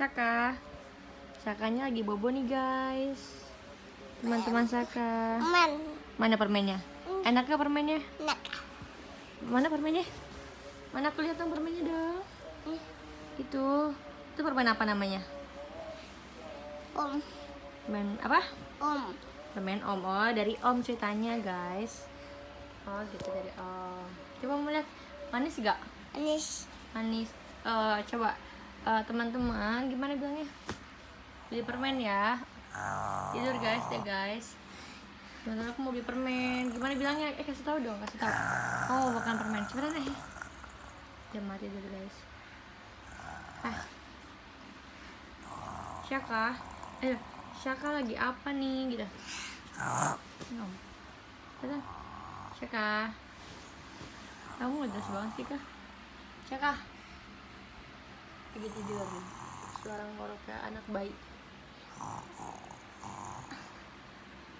Saka. Sakanya lagi bobo nih guys. Teman-teman Saka. Mana permennya? Enak gak permennya? Enak. Mana permennya? Mana kelihatan permennya dong? Itu permen apa namanya? Om. Permen apa? Om. Permen Om. Oh, dari Om ceritanya guys. Oh gitu, dari Om. Coba mau lihat manis gak? Anis. Manis. Coba teman-teman gimana bilangnya? Beli permen ya. Tidur guys ya guys. Teman-teman aku mau beli permen. Gimana bilangnya? Kasih tahu dong, kasih tahu. Oh, makan permen. Cepetan deh. Jam mati dulu guys. Syaka. Syaka lagi apa nih gitu. Cepetan. Syaka. Kamu udah banget sih kah? Syaka. Lagi tidur nih. Suara ngorok kayak anak bayi.